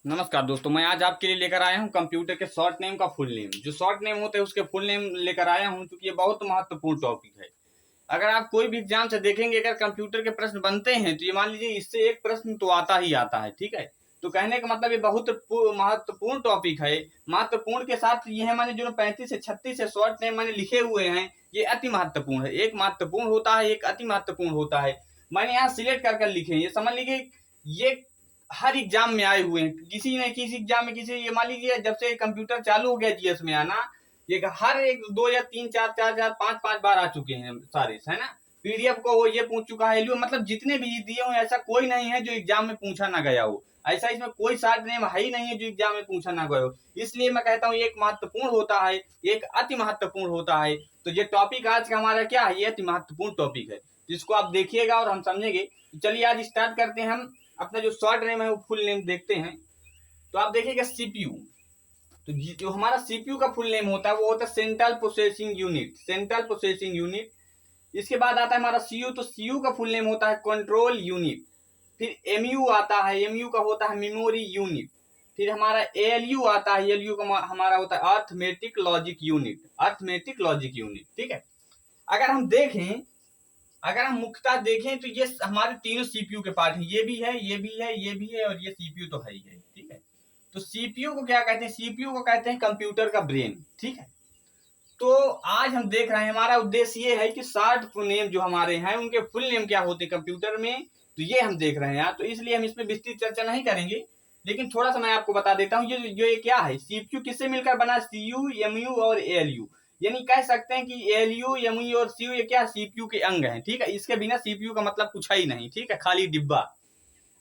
नमस्कार दोस्तों, मैं आज आपके लिए लेकर आया हूं कंप्यूटर के शॉर्ट नेम का फुल नेम। जो शॉर्ट नेम होते हैं उसके फुल नेम लेकर आया हूं, क्योंकि ये बहुत महत्वपूर्ण टॉपिक है। अगर आप कोई भी एग्जाम से देखेंगे, अगर कंप्यूटर के प्रश्न बनते हैं तो ये मान लीजिए इससे एक प्रश्न तो आता ही आता है। ठीक है, तो कहने का मतलब ये बहुत महत्वपूर्ण टॉपिक है। महत्वपूर्ण के साथ ये है, माने जो 35 से 36 से शॉर्ट नेम मैंने लिखे हुए हैं, ये अति महत्वपूर्ण है। एक महत्वपूर्ण होता है, एक अति महत्वपूर्ण होता है। मैंने यहाँ सिलेक्ट कर लिखे हैं, ये समझ लीजिए ये हर एग्जाम में आए हुए हैं। किसी न किसी एग्जाम में किसी, ये मान लीजिए जब से कंप्यूटर चालू हो गया जीएस में आना, ये हर एक दो या तीन चार चार चार पांच पांच बार आ चुके हैं सारे, है ना। पीडीएफ को वो ये पूछ चुका है, एलयू मतलब जितने भी दिए हो, ऐसा कोई नहीं है जो एग्जाम में पूछा ना गया हो। ऐसा इसमें कोई शॉर्ट नेम है ही नहीं है जो एग्जाम में पूछा ना गया हो। इसलिए मैं कहता हूँ एक महत्वपूर्ण होता है, एक अति महत्वपूर्ण होता है। तो ये टॉपिक आज का हमारा क्या है, ये अति महत्वपूर्ण टॉपिक है, जिसको आप देखिएगा और हम समझेंगे। चलिए आज स्टार्ट करते हैं। हम अपना जो शॉर्ट नेम है वो फुल नेम देखते हैं। तो आप देखिएगा सीपीयू। तो जो हमारा सीपीयू का फुल नेम होता है वो होता है central processing unit, central processing unit. इसके बाद आता है हमारा सीयू। तो सीयू का फुल नेम होता है कंट्रोल यूनिट। फिर एमयू आता है, एमयू का होता है मेमोरी यूनिट। फिर हमारा एएलयू आता है, एएलयू का हमारा होता है arithmetic logic unit, arithmetic logic unit. ठीक है, अगर हम देखें, अगर हम मुख्यतः देखें तो ये हमारे तीनों सीपीयू के पार्ट हैं। ये भी है, ये भी है, ये भी है, और ये सीपीयू तो है ही है। ठीक है, तो सीपीयू को क्या कहते हैं? सीपीयू को कहते हैं कंप्यूटर का ब्रेन। ठीक है, तो आज हम देख रहे हैं, हमारा उद्देश्य ये है कि शॉर्ट नेम जो हमारे हैं उनके फुल नेम क्या होते हैं कंप्यूटर में, तो ये हम देख रहे हैं। तो इसलिए हम इसमें विस्तृत चर्चा नहीं करेंगे, लेकिन थोड़ा सा मैं आपको बता देता हूँ। ये क्या है, सीपीयू किससे मिलकर बना? सीयू, एमयू और एएलयू। यानी कह सकते हैं कि एएलयू, एमयू और सीयू ये क्या सीपीयू के अंग हैं। ठीक है, इसके बिना सीपीयू का मतलब कुछ ही नहीं। ठीक है, खाली डिब्बा।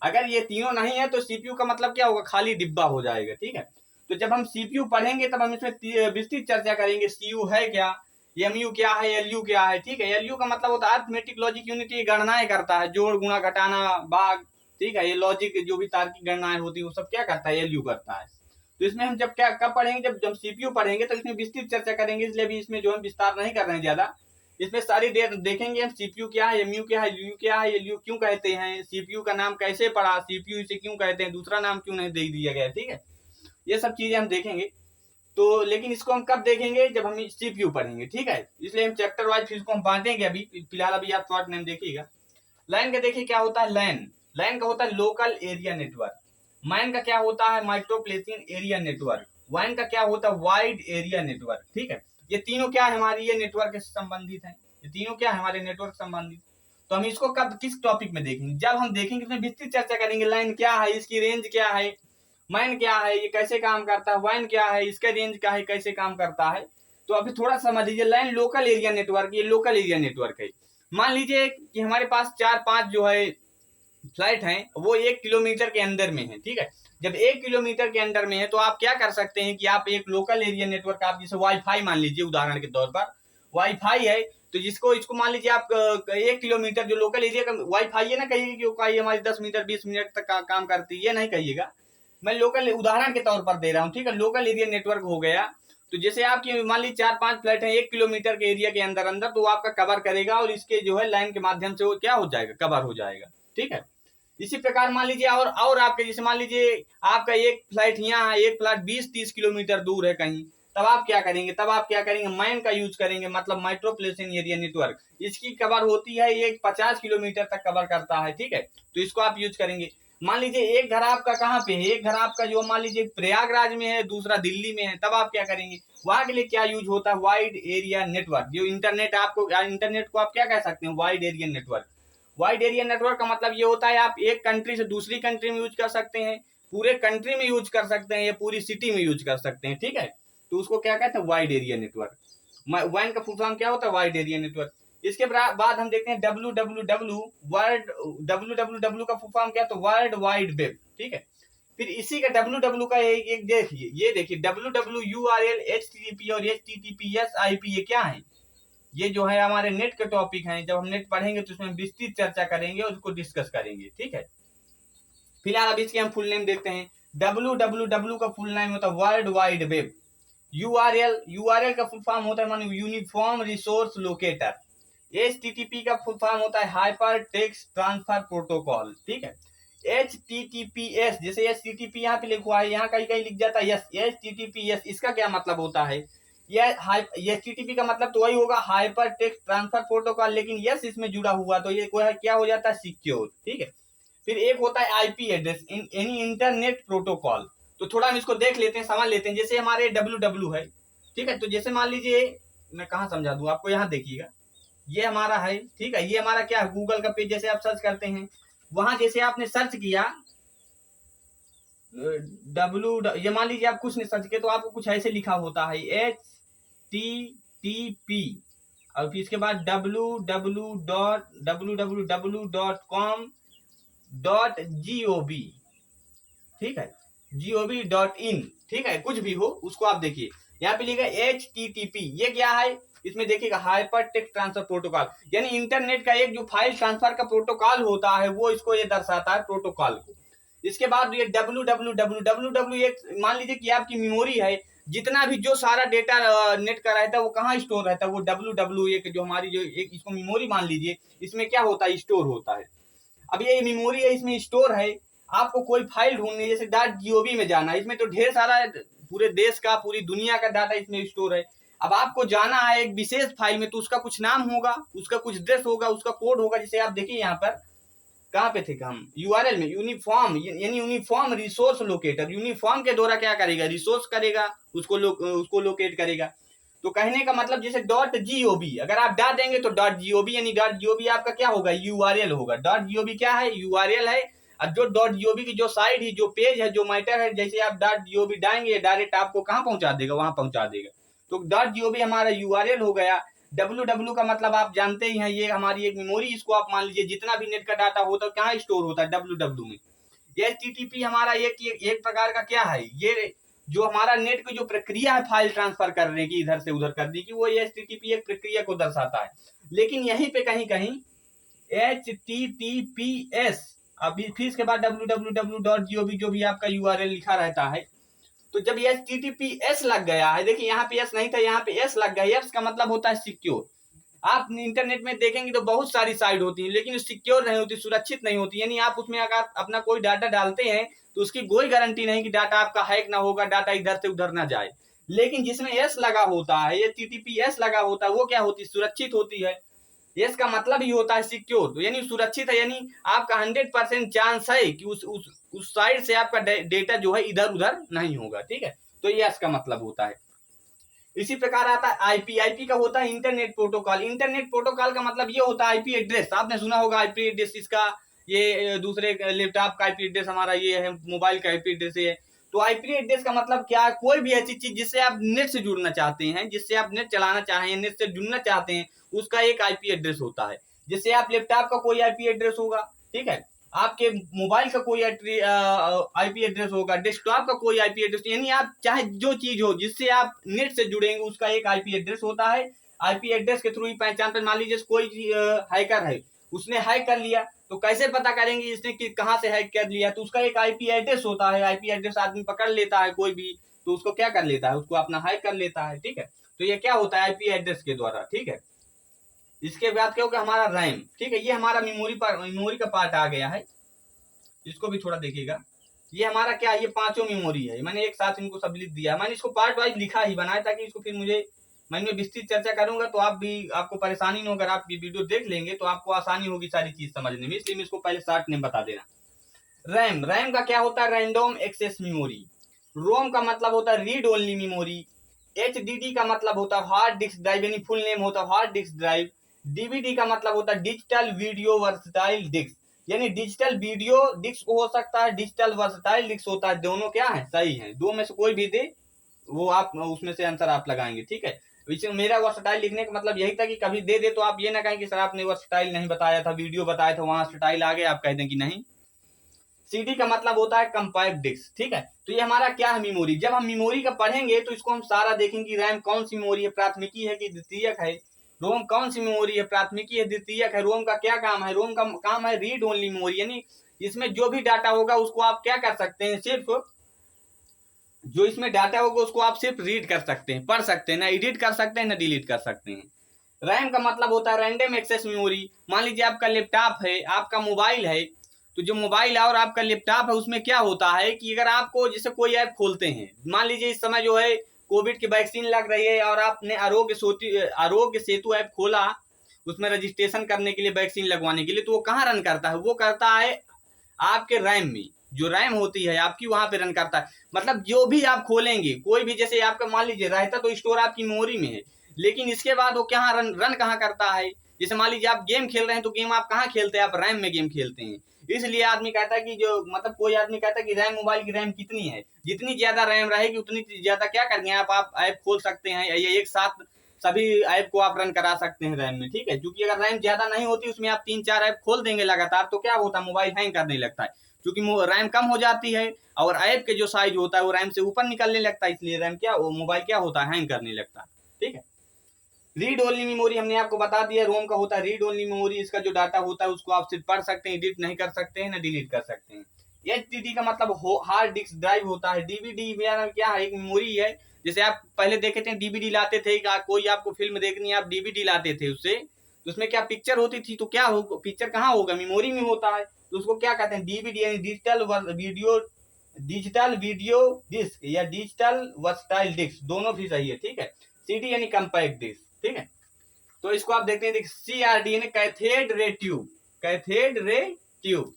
अगर ये तीनों नहीं है तो सीपीयू का मतलब क्या होगा? खाली डिब्बा हो जाएगा। ठीक है, तो जब हम सीपीयू पढ़ेंगे तब हम इसमें विस्तृत चर्चा करेंगे। सीयू है क्या, एमयू क्या है, एलयू क्या है। ठीक है, एलयू का मतलब होता है अर्थमेटिक लॉजिक यूनिट। ये गणनाएं करता है, जोड़ गुणा घटाना भाग। ठीक है, ये लॉजिक जो भी तार्किक गणनाएं होती है वो सब क्या करता है? एलयू करता है। तो इसमें हम जब क्या कब पढ़ेंगे? जब सीपीयू पढ़ेंगे तो इसमें विस्तृत चर्चा करेंगे, इसलिए भी इसमें जो हम विस्तार नहीं कर रहे हैं ज्यादा। इसमें सारी देखेंगे हम, सीपीयू क्या है, एमयू क्या है, एलयू क्या है, एलयू क्यों कहते हैं, सीपीयू का नाम कैसे पड़ा, सीपीयू इसे क्यों कहते हैं, दूसरा नाम क्यों नहीं दे दिया गया। ठीक है, ये सब चीजें हम देखेंगे। तो लेकिन इसको हम कब देखेंगे? जब हम सीपीयू पढ़ेंगे। ठीक है, इसलिए हम चैप्टर वाइज फिर इसको हम बांटेंगे। अभी फिलहाल अभी आप शॉर्ट नेम देखिएगा। लैन का देखिए क्या होता है। लैन, लैन का होता है लोकल एरिया नेटवर्क। मैन का क्या होता है? माइक्रोप्लेसियन एरिया नेटवर्क। वाइन का क्या होता है? Wide area network. ठीक है, ये तीनों क्या है? हमारी ये नेटवर्क से संबंधित है। ये तीनों क्या है? हमारे नेटवर्क संबंधित। तो हम इसको कब किस टॉपिक में देखेंगे? जब हम देखेंगे इसमें विस्तृत चर्चा करेंगे। लाइन क्या है, इसकी रेंज क्या है, मैन क्या है, ये कैसे काम करता है, वाइन क्या है, इसका रेंज क्या है, कैसे काम करता है। तो अभी थोड़ा समझ लीजिए। लाइन लोकल एरिया नेटवर्क, ये लोकल एरिया नेटवर्क है। मान लीजिए कि हमारे पास 4-5 जो है फ्लाइट है, वो 1 किलोमीटर के अंदर में है। ठीक है, जब 1 किलोमीटर के अंदर में है तो आप क्या कर सकते हैं कि आप एक लोकल एरिया नेटवर्क, आप जैसे वाईफाई मान लीजिए उदाहरण के तौर पर, वाईफाई है तो जिसको इसको मान लीजिए आप 1 किलोमीटर जो लोकल एरिया का वाईफाई है ना, कहिए कि हमारी 10 मीटर 20 मिनट तक का काम करती है, ये नहीं कहिएगा। मैं लोकल उदाहरण के तौर पर दे रहा हूँ। ठीक है, लोकल एरिया नेटवर्क हो गया। तो जैसे आपकी मान लीजिए 4-5 फ्लैट है 1 किलोमीटर के एरिया के अंदर अंदर, तो वो आपका कवर करेगा और इसके जो है लाइन के माध्यम से वो क्या हो जाएगा? कवर हो जाएगा। ठीक है, इसी प्रकार मान लीजिए और आपके जैसे मान लीजिए आपका एक फ्लाइट यहाँ है, एक फ्लाइट 20-30 किलोमीटर दूर है कहीं, तब आप क्या करेंगे? तब आप क्या करेंगे? मैन का यूज करेंगे, मतलब माइक्रोप्लेसियन एरिया नेटवर्क। इसकी कवर होती है, ये 50 किलोमीटर तक कवर करता है। ठीक है, तो इसको आप यूज करेंगे। मान लीजिए एक घर आपका कहाँ पे है? एक घर आपका जो मान लीजिए प्रयागराज में है, दूसरा दिल्ली में है, तब आप क्या करेंगे? वहां के लिए क्या यूज होता है? Wide area network. जो इंटरनेट आपको, इंटरनेट को आप क्या कह सकते हैं? Wide area network. Wide area network का मतलब ये होता है आप एक कंट्री से दूसरी कंट्री में यूज कर सकते हैं, पूरे कंट्री में यूज कर सकते हैं, या पूरी सिटी में यूज कर सकते हैं। ठीक है, तो उसको क्या कहते हैं? Wide area network. वाइन का फुल फॉर्म क्या होता है? Wide area network. इसके बाद हम देखते हैं www वर्ल्ड, www का फुल फॉर्म क्या? तो वर्ल्ड वाइड वेब। ठीक है, फिर इसी का www का एक देखिए, ये देखिए www, URL, HTTP और HTTPS IP, ये क्या है? ये जो है हमारे नेट के टॉपिक हैं। जब हम नेट पढ़ेंगे तो उसमें विस्तृत चर्चा करेंगे और उसको डिस्कस करेंगे। ठीक है, फिलहाल अब इसके हम फुल नेम देखते हैं। www का फुल नेम होता है वर्ल्ड वाइड वेब। यूआरएल का फुल फॉर्म होता है मानो यूनिफॉर्म रिसोर्स लोकेटर। HTTP का फुल फॉर्म होता है हाइपर टेक्स्ट ट्रांसफर प्रोटोकॉल। ठीक है, HTTPS, जैसे HTTP यहाँ पे लिखा है, यहाँ कहीं कहीं लिख जाता है यस, HTTPS इसका क्या मतलब होता है? यह HTTP का मतलब तो वही होगा, हाइपर टेक्स्ट ट्रांसफर प्रोटोकॉल, लेकिन यस इसमें जुड़ा हुआ तो ये कोई क्या हो जाता है, सिक्योर। ठीक है, फिर एक होता है आईपी एड्रेस, यानी इंटरनेट प्रोटोकॉल। तो थोड़ा हम इसको देख लेते हैं, समझ लेते हैं। जैसे हमारे www है, ठीक है, तो जैसे मान लीजिए, मैं कहाँ समझा दूं आपको, यहाँ देखिएगा, ये हमारा है, ठीक है, ये हमारा क्या है, गूगल का पेज। जैसे आप सर्च करते हैं, वहां जैसे आपने सर्च किया ये मान लीजिए आप कुछ नहीं सर्च किया, तो आपको कुछ ऐसे लिखा होता है HTTP, और फिर इसके बाद www.com.gov, ठीक है, gov.in, ठीक है, कुछ भी हो उसको आप देखिए, यहाँ पे लिखा HTTP, ये क्या है, इसमें देखिएगा हाइपर टेक्स्ट ट्रांसफर प्रोटोकॉल, यानी इंटरनेट का एक जो फाइल ट्रांसफर का प्रोटोकॉल होता है वो इसको ये दर्शाता है, प्रोटोकॉल को। इसके बाद ये www एक मान लीजिए कि आपकी मेमोरी है, जितना भी जो सारा डेटा नेट का रहता है वो कहाँ स्टोर रहता है, वो www एक जो हमारी जो एक इसको मेमोरी मान लीजिए, इसमें क्या होता है, स्टोर होता है। अब ये मेमोरी है, इसमें स्टोर है, आपको कोई फाइल ढूंढनी है, जैसे .gov में जाना है, इसमें तो ढेर सारा पूरे देश का, पूरी दुनिया का डाटा इसमें स्टोर है। अब आपको जाना है एक विशेष फाइल में, तो उसका कुछ नाम होगा, उसका कुछ एड्रेस होगा, उसका कोड होगा। जैसे आप देखिए यहाँ पर, कहाँ पे थे हम, यूआरएल में, यूनिफॉर्म, यानी यूनिफॉर्म रिसोर्स लोकेटर, यूनिफॉर्म के द्वारा क्या करेगा, रिसोर्स करेगा, उसको लोकेट करेगा। तो कहने का मतलब जैसे .gov, अगर आप डाल देंगे तो .gov, यानी .gov आपका क्या होगा, यूआरएल होगा। .gov क्या है, यूआरएल है। अब जो .gov की जो साइट है, जो पेज है, जो मैटर है, जैसे आप .gov डालेंगे, डायरेक्ट आपको कहाँ पहुंचा देगा, वहां पहुंचा देगा। तो .gov हमारा यूआरएल हो गया। www का मतलब आप जानते ही हैं, ये हमारी एक मेमोरी, इसको आप मान लीजिए जितना भी नेट का डाटा होता है कहाँ स्टोर होता है, www में। ये HTTP हमारा एक प्रकार का क्या है, ये जो हमारा नेट की जो प्रक्रिया है फाइल ट्रांसफर करने की, इधर से उधर करने की, वो ये HTTP एक प्रक्रिया को दर्शाता है। लेकिन यहीं पे कहीं कहीं HTTPS, अभी फिर इसके बाद www.gov जो भी आपका यूआरएल लिखा रहता है, तो जब ये HTTPS लग गया है, देखिए यहाँ पे S नहीं था, यहाँ पे S लग गया। S का मतलब होता है सिक्योर। आप इंटरनेट में देखेंगे तो बहुत सारी साइट होती है, लेकिन सिक्योर नहीं होती, सुरक्षित नहीं होती, यानी आप उसमें अगर अपना कोई डाटा डालते हैं तो उसकी कोई गारंटी नहीं कि डाटा आपका हैक ना होगा, डाटा इधर से उधर ना जाए। लेकिन जिसमें S लगा होता है, ये HTTPS लगा होता है, वो क्या होती है, सुरक्षित होती है। एस का मतलब ही होता है सिक्योर, तो यानी सुरक्षित है, यानी आपका 100% चांस है कि उस साइड से आपका डेटा जो है इधर उधर नहीं होगा। ठीक है, तो ये एस का मतलब होता है। इसी प्रकार आता है आईपी। आईपी का होता है इंटरनेट प्रोटोकॉल। इंटरनेट प्रोटोकॉल का मतलब ये होता है आईपी एड्रेस, आपने सुना होगा आईपी एड्रेस इसका, ये दूसरे लैपटॉप का आईपी एड्रेस हमारा ये है, मोबाइल का आईपी एड्रेस है। तो आईपी एड्रेस का मतलब क्या है, कोई भी ऐसी चीज जिससे आप नेट से जुड़ना चाहते हैं, जिससे आप नेट चलाना चाहें, नेट से जुड़ना चाहते हैं, उसका एक आईपी एड्रेस होता है। जैसे आप लैपटॉप का कोई आईपी एड्रेस होगा, ठीक है, आपके मोबाइल का कोई आईपी एड्रेस होगा, डेस्कटॉप का कोई आईपी एड्रेस, यानी आप चाहे जो चीज हो जिससे आप नेट से जुड़ेंगे उसका एक आईपी एड्रेस होता है। आईपी एड्रेस के थ्रू ही पहचान पर, मान लीजिए कोई हैकर है, उसने हैक कर लिया, तो कैसे पता करेंगे इसने कि कहाँ से हैक कर लिया, तो उसका एक आईपी एड्रेस होता है। आईपी एड्रेस आदमी पकड़ लेता है कोई भी, तो उसको क्या कर लेता है, उसको अपना हैक कर लेता है। ठीक है, तो ये क्या होता है आईपी एड्रेस के द्वारा। ठीक है, इसके बाद क्या होगा हमारा रैम। ठीक है, ये हमारा मेमोरी का पार्ट आ गया है, इसको भी थोड़ा देखिएगा। ये हमारा क्या है, ये पांचों मेमोरी है, मैंने एक साथ इनको सब लिख दिया। मैंने इसको पार्ट वाइज लिखा ही बनाया ताकि इसको फिर मैं विस्तृत चर्चा करूंगा तो आपको परेशानी नहीं होगा। आप ये वीडियो देख लेंगे तो आपको आसानी होगी सारी चीज समझने में, इसलिए मैं इसको पहले शॉर्ट नेम बता देना। रैम का क्या होता है, रैंडम एक्सेस मेमोरी। रोम का मतलब होता है रीड ओनली मेमोरी। HDD का मतलब होता है हार्ड डिस्क ड्राइव, यानी फुल नेम होता है हार्ड डिस्क ड्राइव। DVD का मतलब होता है डिजिटल वीडियो वर्सटाइल डिस्क, यानी डिजिटल वीडियो डिस्क हो सकता है, डिजिटल वर्सटाइल डिस्क होता है। दोनों क्या है, सही है, दो में से कोई भी दे वो आप उसमें से आंसर आप लगाएंगे। ठीक है, मेरा वर्सटाइल लिखने का मतलब यही था कि कभी दे तो आप ये ना कहें कि सर आपने वर्सटाइल नहीं बताया था, वीडियो बताया था वहां स्टाइल आ गया, आप कह दें कि नहीं। CD का मतलब होता है कंपैक्ट डिस्क। ठीक है, तो ये हमारा क्या है, मेमोरी। जब हम मेमोरी का पढ़ेंगे तो इसको हम सारा देखेंगे, रैम कौन सी मेमोरी है, प्राथमिकी है कि द्वितीयक है। रोम कौन सी मेमोरी है, प्राथमिकी है द्वितीयक है। रोम का क्या काम है, रोम का काम है रीड ओनली मेमोरी, यानी इसमें जो भी डाटा होगा उसको आप क्या कर सकते हैं, सिर्फ जो इसमें डाटा होगा उसको आप सिर्फ रीड कर सकते हैं, पढ़ सकते हैं, ना एडिट कर सकते हैं ना डिलीट कर सकते हैं। रैम का मतलब होता है रैंडम एक्सेस मेमोरी। मान लीजिए आपका लैपटॉप है, आपका मोबाइल है, तो जो मोबाइल है और आपका लैपटॉप है उसमें क्या होता है कि अगर आपको जैसे कोई ऐप खोलते हैं, मान लीजिए इस समय जो है कोविड की वैक्सीन लग रही है और आपने आरोग्य सेतु ऐप खोला उसमें रजिस्ट्रेशन करने के लिए वैक्सीन लगवाने के लिए, तो वो कहाँ रन करता है? वो करता है आपके रैम में, जो रैम होती है आपकी वहां पे रन करता है। मतलब जो भी आप खोलेंगे कोई भी, जैसे आपका मान लीजिए रहता तो स्टोर आपकी मेमोरी में है, लेकिन इसके बाद वो कहाँ रन कहाँ करता है? जैसे मान लीजिए आप गेम खेल रहे हैं तो गेम आप कहाँ खेलते हैं? आप रैम में गेम खेलते हैं। इसलिए आदमी कहता है कि जो मतलब कोई आदमी कहता है कि रैम, मोबाइल की रैम कितनी है, जितनी ज्यादा रैम रहेगी उतनी ज्यादा क्या करेंगे आप ऐप खोल सकते हैं, ये एक साथ सभी ऐप को आप रन करा सकते हैं रैम में, ठीक है। क्योंकि अगर रैम ज्यादा नहीं होती उसमें आप 3-4 ऐप खोल देंगे लगातार तो क्या होता है? मोबाइल हैंग करने लगता है, क्योंकि रैम कम हो जाती है और ऐप के जो साइज होता है वो रैम से ऊपर निकलने लगता है, इसलिए रैम क्या, वो मोबाइल क्या होता है? हैंग करने लगता है, ठीक है। रीड ओनली मेमोरी हमने आपको बता दिया, रोम का होता है रीड ओनली मेमोरी। इसका जो डाटा होता है उसको आप सिर्फ पढ़ सकते हैं, एडिट नहीं कर सकते हैं, ना डिलीट कर सकते हैं। एचडीडी का मतलब हार्ड डिस्क ड्राइव होता है। डीवीडी क्या है? एक मेमोरी है। जैसे आप पहले देखे थे डीवीडी लाते थे, कोई आपको फिल्म देखनी है आप डीवीडी लाते थे उससे, तो उसमें क्या पिक्चर होती थी, तो क्या होगा? पिक्चर कहाँ होगा? मेमोरी में होता है। तो उसको क्या कहते हैं? डीवीडी यानी डिजिटल वीडियो डिस्क या डिजिटल वर्सटाइल डिस्क, दोनों भी सही है, ठीक है। सीडी यानी कंपैक्ट डिस्क, ठीक है। तो इसको आप देखते हैं सीआरडी यानी कैथेड रे ट्यूब, कैथेड रे ट्यूब।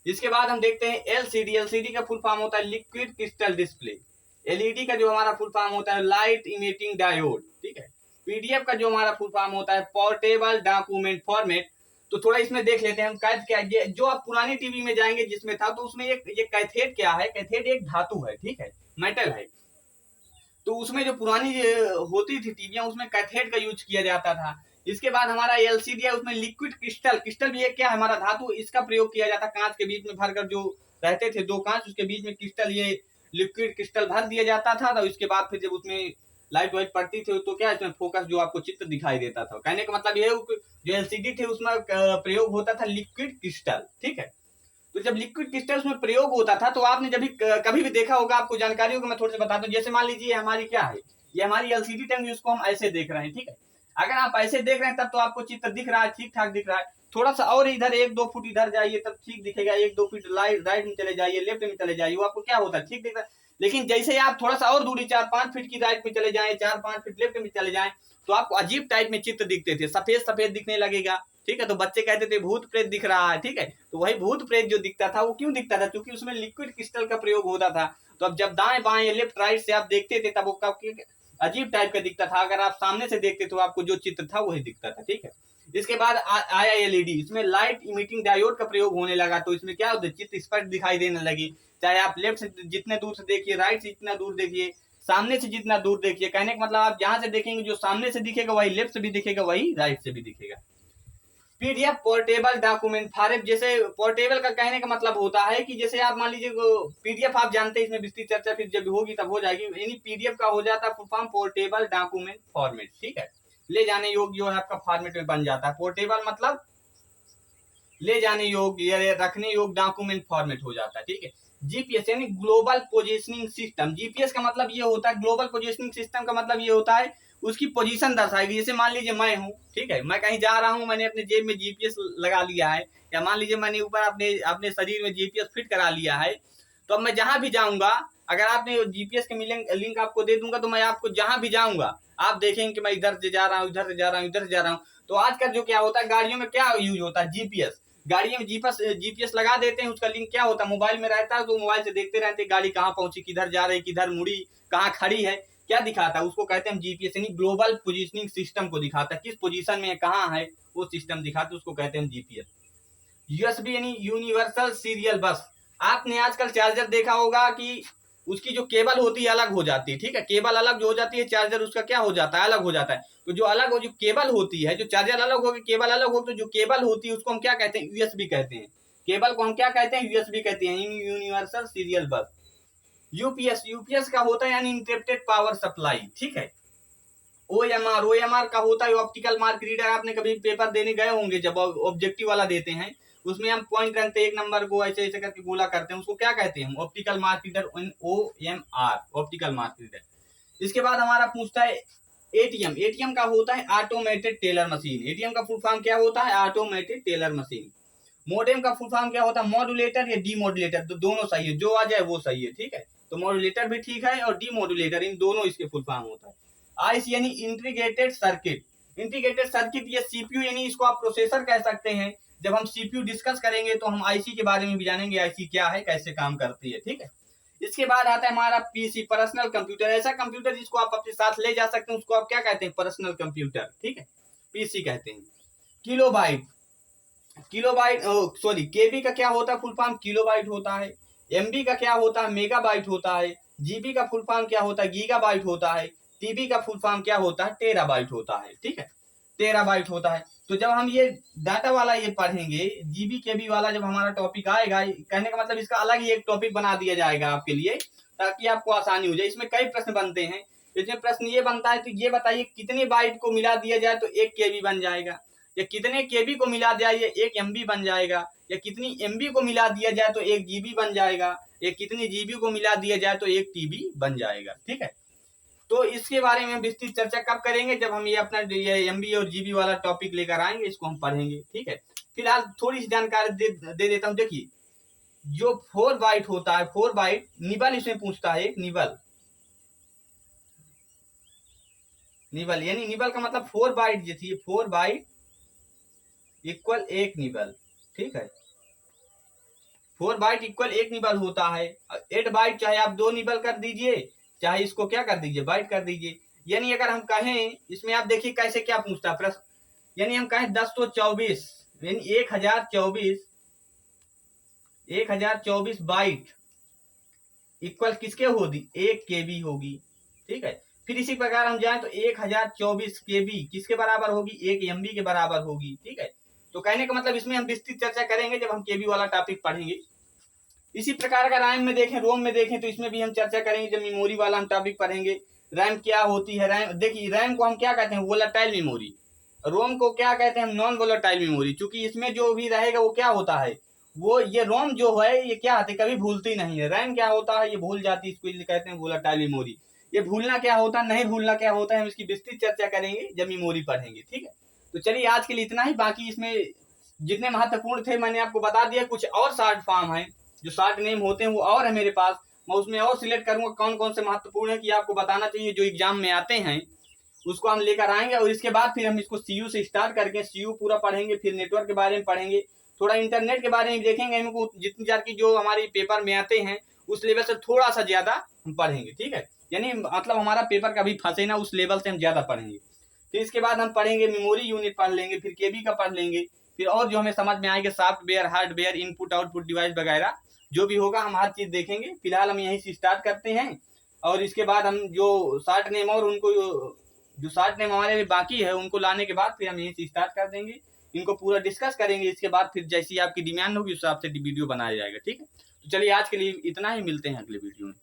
इसके बाद हम देखते हैं एलसीडी। एलसीडी का फुल फॉर्म होता है लिक्विड क्रिस्टल डिस्प्ले। एलईडी का जो हमारा फुल फॉर्म होता है लाइट इमिटिंग डायोड, ठीक है। पीडीएफ का जो हमारा फुल फॉर्म होता है पोर्टेबल डॉक्यूमेंट फॉर्मेट। तो थोड़ा इसमें देख लेते हैं हम कैथ क्या है। जो आप पुरानी टीवी में जाएंगे जिसमें था, तो उसमें ये कैथेड क्या है? कैथेड एक धातु है, ठीक है, मेटल है। तो उसमें जो पुरानी होती थी टीवियां उसमें कैथेड का यूज किया जाता था। इसके बाद हमारा एलसीडी है, उसमें लिक्विड क्रिस्टल, क्रिस्टल भी एक क्या है? हमारा धातु, इसका प्रयोग किया जाता। कांच के बीच में भरकर जो रहते थे दो कांच, उसके बीच में क्रिस्टल, ये लिक्विड क्रिस्टल भर दिया जाता था। तो इसके बाद फिर जब उसमें लाइट वाइट पड़ती थी तो क्या इसमें फोकस जो आपको चित्र दिखाई देता था। कहने का मतलब ये जो एलसीडी थे उसमें प्रयोग होता था लिक्विड क्रिस्टल, ठीक है। तो जब लिक्विड क्रिस्टल में प्रयोग होता था तो आपने जब कभी भी देखा होगा, आपको जानकारी होगी, मैं थोड़ी सी बताता हूँ। जैसे मान लीजिए हमारी क्या है, ये हमारी एलसीडी टंग, जिसको हम ऐसे देख रहे हैं, ठीक है। अगर आप ऐसे देख रहे हैं तब तो आपको चित्र दिख रहा है, ठीक ठाक दिख रहा है। थोड़ा सा और इधर 1-2 फुट इधर जाइए तब ठीक दिखेगा, 1-2 फुट राइट में चले जाइए, लेफ्ट में चले जाइए, वो आपको क्या होता है? ठीक दिख रहा है। लेकिन जैसे आप थोड़ा सा और दूरी 4-5 फीट की राइट में चले जाए, 4-5 फीट लेफ्ट में चले जाए, तो आपको अजीब टाइप में चित्र दिखते थे, सफेद सफेद दिखने लगेगा, ठीक है। तो बच्चे कहते थे भूत प्रेत दिख रहा है, ठीक है। तो वही भूत प्रेत जो दिखता था वो क्यों दिखता था? क्योंकि उसमें लिक्विड क्रिस्टल का प्रयोग होता था। तो अब जब दाएं बाएं लेफ्ट राइट से आप देखते थे तब वो अजीब टाइप का दिखता था। अगर आप सामने से देखते तो आपको जो चित्र था वही दिखता था, ठीक है। इसके बाद आया एलईडी। इसमें लाइट इमिटिंग डायोड का प्रयोग होने लगा। तो इसमें क्या होता है? चित्र स्पष्ट दिखाई देने लगी, चाहे आप लेफ्ट से जितने दूर से देखिए, राइट से जितना दूर देखिए, सामने से जितना दूर देखिए। कहने का मतलब आप जहां से देखेंगे जो सामने से दिखेगा वही लेफ्ट से भी दिखेगा, वही राइट से भी दिखेगा। PDF portable document format. जैसे पोर्टेबल का कहने का मतलब होता है कि जैसे आप मान लीजिए पीडीएफ आप जानते हैं, इसमें विस्तृत चर्चा फिर जब होगी तब हो जाएगी। यानी पीडीएफ का हो जाता है full form portable document format, ठीक है। ले जाने योग्य जो है आपका फॉर्मेट में बन जाता है। पोर्टेबल मतलब ले जाने योग्य या रखने योग्य डॉक्यूमेंट फॉर्मेट हो जाता है, ठीक है। जीपीएस यानी ग्लोबल पोजिशनिंग सिस्टम। जीपीएस का मतलब ये होता है, ग्लोबल पोजिशनिंग सिस्टम का मतलब ये होता है उसकी पोजीशन दर्शाएगी। जैसे मान लीजिए मैं हूँ, ठीक है, मैं कहीं जा रहा हूँ, मैंने अपने जेब में जीपीएस लगा लिया है, या मान लीजिए मैंने ऊपर अपने अपने शरीर में जीपीएस फिट करा लिया है, तो अब मैं जहां भी जाऊंगा, अगर आपने जीपीएस के लिंक आपको दे दूंगा तो मैं आपको जहां भी जाऊंगा आप देखेंगे कि मैं इधर से जा रहा हूँ, इधर से जा रहा हूँ, इधर से जा रहा हूँ। तो आजकल जो क्या होता है गाड़ियों में क्या यूज होता है? जीपीएस। गाड़ियों में जीपीएस लगा देते हैं, उसका लिंक क्या होता है? मोबाइल में रहता है, तो मोबाइल से देखते रहते हैं गाड़ी कहाँ पहुंची, किधर जा रही, किधर मुड़ी, कहाँ खड़ी है, क्या दिखाता है? उसको कहते हैं जीपीएस, यानी ग्लोबल पोजिशनिंग सिस्टम को दिखाता है, किस पोजीशन में कहाँ है वो सिस्टम दिखाता है, उसको कहते हैं जीपीएस। यूएसबी यानी यूनिवर्सल सीरियल बस। आपने आजकल चार्जर देखा होगा कि उसकी जो केबल होती है अलग हो जाती है, ठीक है। केबल अलग जो हो जाती है, चार्जर उसका क्या हो जाता है? अलग हो जाता है। तो जो अलग हो, जो केबल होती है, जो चार्जर अलग हो, केबल अलग हो, तो जो केबल होती है उसको हम क्या कहते हैं? यूएसबी कहते हैं। केबल को हम क्या कहते हैं? यूएसबी कहते हैं, यूनिवर्सल सीरियल बस। यूपीएस, यूपीएस का होता है यानी इंटरप्टेड पावर सप्लाई, ठीक है। ओएमआर, ओएमआर का होता है ऑप्टिकल मार्क रीडर। आपने कभी पेपर देने गए होंगे, जब ऑब्जेक्टिव वाला देते हैं उसमें हम पॉइंट रखते हैं, एक नंबर को ऐसे ऐसे करके गोला करते हैं, उसको क्या कहते हैं? हम optical mark reader, OMR, optical mark reader. इसके बाद हमारा पूछता है एटीएम। एटीएम का होता है ऑटोमेटेड टेलर मशीन। एटीएम का फुल फॉर्म क्या होता है? Automated teller machine. मोडेम का फुल फॉर्म क्या होता है, मॉड्यूलेटर या डीमॉड्यूलेटर, तो दोनों सही है, जो आ जाए वो सही है, ठीक है। तो मॉड्यूलेटर भी ठीक है और डीमॉड्यूलेटर, इन दोनों इसके फुल फॉर्म होता है। आईसी यानी इंटीग्रेटेड सर्किट, इंटीग्रेटेड सर्किट या सीपीयू यानी इसको आप प्रोसेसर कह सकते हैं। जब हम सीपीयू डिस्कस करेंगे तो हम आईसी के बारे में भी जानेंगे, आईसी क्या है, कैसे काम करती है, ठीक है। इसके बाद आता है हमारा पीसी, पर्सनल कंप्यूटर, ऐसा कंप्यूटर जिसको आप अपने साथ ले जा सकते हैं, उसको आप क्या कहते हैं, पर्सनल कंप्यूटर, ठीक है, पीसी कहते हैं। किलोबाइट, किलोबाइट सॉरी केबी का क्या होता है फुल फॉर्म, किलोबाइट होता है। एमबी का क्या होता है, मेगाबाइट होता है। जीबी का फुल फॉर्म क्या होता है, गीगाबाइट होता है। टीबी का फुल फॉर्म क्या होता है, टेराबाइट होता है, ठीक है, टेराबाइट होता है। तो जब हम ये डाटा वाला ये पढ़ेंगे, जीबी केबी वाला जब हमारा टॉपिक आएगा, कहने का मतलब इसका अलग ही एक टॉपिक बना दिया जाएगा आपके लिए, ताकि आपको आसानी हो जाए। इसमें कई प्रश्न बनते हैं। इसमें प्रश्न ये बनता है, तो ये बताइए कितने बाइट को मिला दिया जाए तो 1 केबी बन जाएगा, या कितने केबी को मिला दिया जाए 1 एमबी बन जाएगा, या कितनी एमबी को मिला दिया जाए तो 1 जीबी बन जाएगा, या कितनी जीबी को मिला दिया जाए तो 1 टीबी बन जाएगा, ठीक है। तो इसके बारे में विस्तृत चर्चा कब करेंगे, जब हम ये अपना ये एमबी और जीबी वाला टॉपिक लेकर आएंगे, इसको हम पढ़ेंगे, ठीक है। फिलहाल थोड़ी सी जानकारी दे देता हूँ। देखिए जो 4 बाइट होता है, 4 बाइट निबल इसमें पूछता है, एक निबल, निबल यानी निबल का मतलब 4 बाइट जो थी, 4 बाइट इक्वल 1 निबल, ठीक है। 4 बाइट इक्वल 1 निबल होता है। 8 बाइट चाहे आप 2 निबल कर दीजिए, चाहे इसको क्या कर दीजिए, बाइट कर दीजिए। यानी अगर हम कहें इसमें, आप देखिए कैसे क्या पूछता है प्रश्न, यानी हम कहें 10 तो 24 यानी 1024 बाइट इक्वल किसके होगी, 1 केबी होगी, ठीक है। फिर इसी प्रकार हम जाएं तो 1024 केबी किसके बराबर होगी, 1 एमबी के बराबर होगी, ठीक है। तो कहने का मतलब इसमें हम विस्तृत चर्चा करेंगे जब हम केबी वाला टॉपिक पढ़ेंगे। इसी प्रकार का रैम में देखें, रोम में देखें, तो इसमें भी हम चर्चा करेंगे जब मेमोरी वाला हम टॉपिक पढ़ेंगे। रैम क्या होती है, रैम देखिए, रैम को हम क्या कहते हैं, वोलेटाइल मेमोरी। रोम को क्या कहते हैं हम, नॉन वोलेटाइल मेमोरी। चूंकि इसमें जो भी रहेगा वो क्या होता है, वो ये रोम जो है ये क्या होती है, कभी भूलती नहीं है। रैम क्या होता है, ये भूल जाती है, इसको कहते हैं वोलेटाइल मेमोरी। ये भूलना क्या होता है, नहीं भूलना क्या होता है, हम इसकी विस्तृत चर्चा करेंगे जब मेमोरी पढ़ेंगे, ठीक है। तो चलिए आज के लिए इतना ही। बाकी इसमें जितने महत्वपूर्ण थे मैंने आपको बता दिया। कुछ और शॉर्ट फॉर्म है, जो शॉर्ट नेम होते हैं वो और है मेरे पास, मैं उसमें और सिलेक्ट करूंगा कौन कौन से महत्वपूर्ण है कि आपको बताना चाहिए, जो एग्जाम में आते हैं उसको हम लेकर आएंगे। और इसके बाद फिर हम इसको सीयू से स्टार्ट करके सीयू पूरा पढ़ेंगे, फिर नेटवर्क के बारे में पढ़ेंगे, थोड़ा इंटरनेट के बारे में देखेंगे। हमको जितनी जार की जो हमारी पेपर में आते हैं उस लेवल से थोड़ा सा ज्यादा हम पढ़ेंगे, ठीक है। यानी मतलब हमारा पेपर कभी फंसे ना, उस लेवल से हम ज्यादा पढ़ेंगे। फिर इसके बाद हम पढ़ेंगे मेमोरी यूनिट पढ़ लेंगे, फिर केबी का पढ़ लेंगे, फिर और जो हमें समझ में आएंगे software, hardware, input output device वगैरह जो भी होगा हम हर चीज देखेंगे। फिलहाल हम यहीं से स्टार्ट करते हैं, और इसके बाद हम जो शॉर्ट नेम और उनको जो शॉर्ट नेम हमारे भी बाकी है उनको लाने के बाद फिर हम यहीं से स्टार्ट कर देंगे, इनको पूरा डिस्कस करेंगे। इसके बाद फिर जैसी आपकी डिमांड होगी उस हिसाब से वीडियो बनाया जाएगा, ठीक है। तो चलिए आज के लिए इतना ही, मिलते हैं अगले वीडियो में।